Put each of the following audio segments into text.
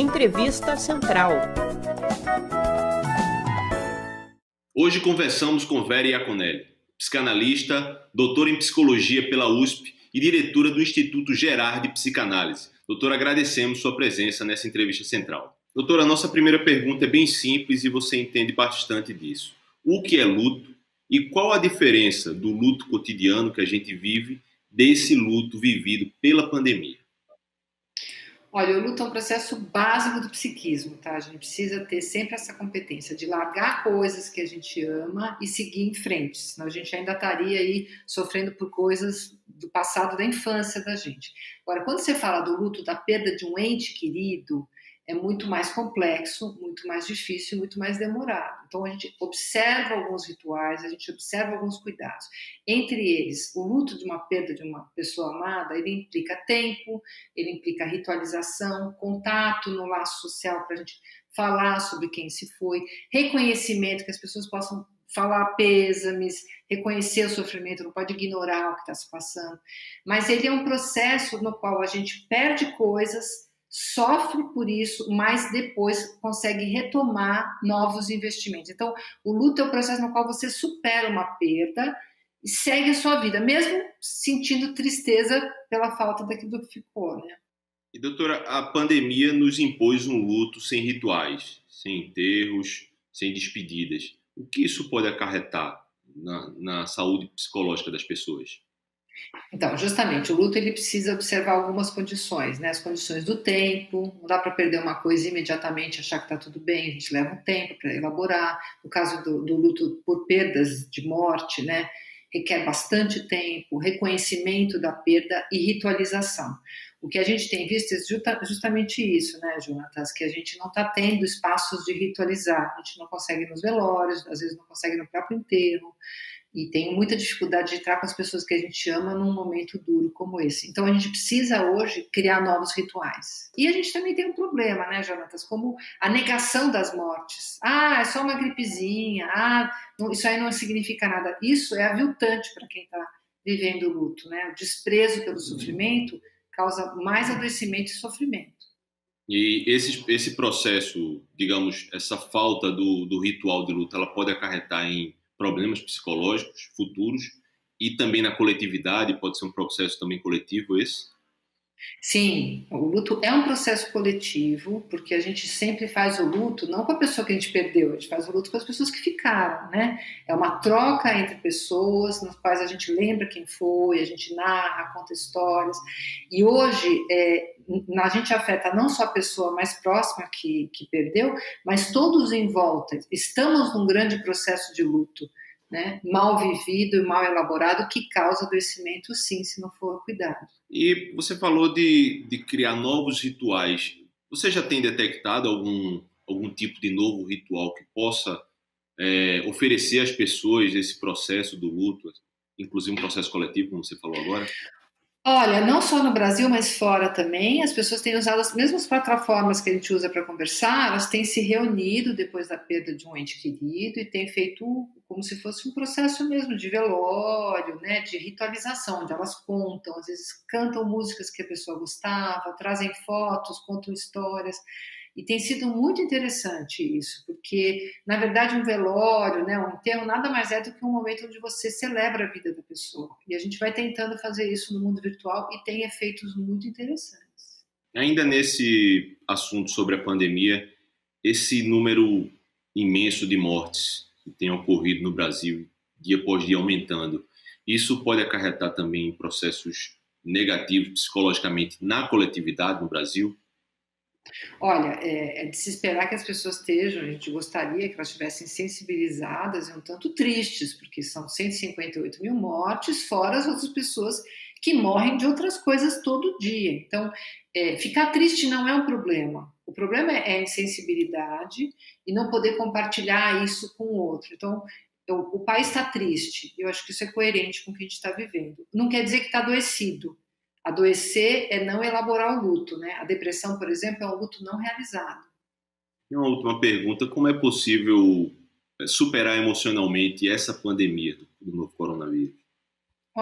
Entrevista Central. Hoje conversamos com Vera Iaconelli, psicanalista, doutora em psicologia pela USP e diretora do Instituto Gerard de Psicanálise. Doutora, agradecemos sua presença nessa entrevista central. Doutora, a nossa primeira pergunta é bem simples e você entende bastante disso. O que é luto e qual a diferença do luto cotidiano que a gente vive desse luto vivido pela pandemia? Olha, o luto é um processo básico do psiquismo, tá? A gente precisa ter sempre essa competência de largar coisas que a gente ama e seguir em frente, senão a gente ainda estaria aí sofrendo por coisas do passado, da infância da gente. Agora, quando você fala do luto, da perda de um ente querido, é muito mais complexo, muito mais difícil, muito mais demorado. Então, a gente observa alguns rituais, a gente observa alguns cuidados. Entre eles, o luto de uma perda de uma pessoa amada, ele implica tempo, ele implica ritualização, contato no laço social para a gente falar sobre quem se foi, reconhecimento, que as pessoas possam falar pêsames, reconhecer o sofrimento, não pode ignorar o que está se passando. Mas ele é um processo no qual a gente perde coisas, sofre por isso, mas depois consegue retomar novos investimentos. Então, o luto é o processo no qual você supera uma perda e segue a sua vida, mesmo sentindo tristeza pela falta daquilo que ficou, né? E, doutora, a pandemia nos impôs um luto sem rituais, sem enterros, sem despedidas. O que isso pode acarretar na saúde psicológica das pessoas? Então, justamente, o luto ele precisa observar algumas condições, né? As condições do tempo, não dá para perder uma coisa e imediatamente achar que está tudo bem, a gente leva um tempo para elaborar. No caso do luto por perdas de morte, né? Requer bastante tempo, reconhecimento da perda e ritualização. O que a gente tem visto é justamente isso, né, Jonatas? Que a gente não está tendo espaços de ritualizar, a gente não consegue nos velórios, às vezes não consegue no próprio enterro, e tem muita dificuldade de estar com as pessoas que a gente ama num momento duro como esse. Então a gente precisa hoje criar novos rituais. E a gente também tem um problema, né, Jonatas? Como a negação das mortes. Ah, é só uma gripezinha. Ah, isso aí não significa nada. Isso é aviltante para quem está vivendo o luto, né? O desprezo pelo sofrimento causa mais adoecimento e sofrimento. E esse processo, digamos, essa falta do ritual de luto, ela pode acarretar em problemas psicológicos futuros e também na coletividade, pode ser um processo também coletivo esse? Sim, o luto é um processo coletivo, porque a gente sempre faz o luto, não com a pessoa que a gente perdeu, a gente faz o luto com as pessoas que ficaram, né? É uma troca entre pessoas, nas quais a gente lembra quem foi, a gente narra, conta histórias, e hoje a gente afeta não só a pessoa mais próxima que perdeu, mas todos em volta. Estamos num grande processo de luto, né? Mal vivido e mal elaborado, que causa adoecimento, sim, se não for cuidado. E você falou de criar novos rituais. Você já tem detectado algum tipo de novo ritual que possa oferecer às pessoas esse processo do luto, inclusive um processo coletivo, como você falou agora? Olha, não só no Brasil, mas fora também, as pessoas têm usado as mesmas plataformas que a gente usa para conversar, elas têm se reunido depois da perda de um ente querido e têm feito como se fosse um processo mesmo de velório, né, de ritualização, onde elas contam, às vezes cantam músicas que a pessoa gostava, trazem fotos, contam histórias. E tem sido muito interessante isso, porque, na verdade, um velório, né, um enterro, nada mais é do que um momento onde você celebra a vida da pessoa. E a gente vai tentando fazer isso no mundo virtual e tem efeitos muito interessantes. Ainda nesse assunto sobre a pandemia, esse número imenso de mortes que tem ocorrido no Brasil, dia após dia aumentando, isso pode acarretar também em processos negativos psicologicamente na coletividade no Brasil? Olha, é de se esperar que as pessoas estejam, a gente gostaria que elas estivessem sensibilizadas e um tanto tristes, porque são 158 mil mortes, fora as outras pessoas que morrem de outras coisas todo dia. Então, ficar triste não é um problema. O problema é a insensibilidade e não poder compartilhar isso com o outro. Então, o país está triste, eu acho que isso é coerente com o que a gente está vivendo. Não quer dizer que está adoecido. Adoecer é não elaborar o luto, né? A depressão, por exemplo, é um luto não realizado. E uma última pergunta: como é possível superar emocionalmente essa pandemia do novo coronavírus?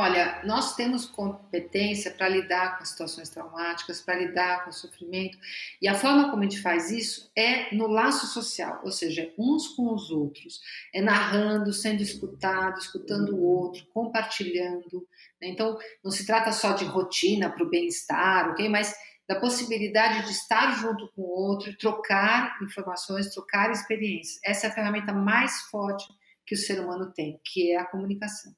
Olha, nós temos competência para lidar com situações traumáticas, para lidar com o sofrimento, e a forma como a gente faz isso é no laço social, ou seja, uns com os outros, é narrando, sendo escutado, escutando o outro, compartilhando, né? Então, não se trata só de rotina para o bem-estar, ok? Mas da possibilidade de estar junto com o outro, trocar informações, trocar experiências. Essa é a ferramenta mais forte que o ser humano tem, que é a comunicação.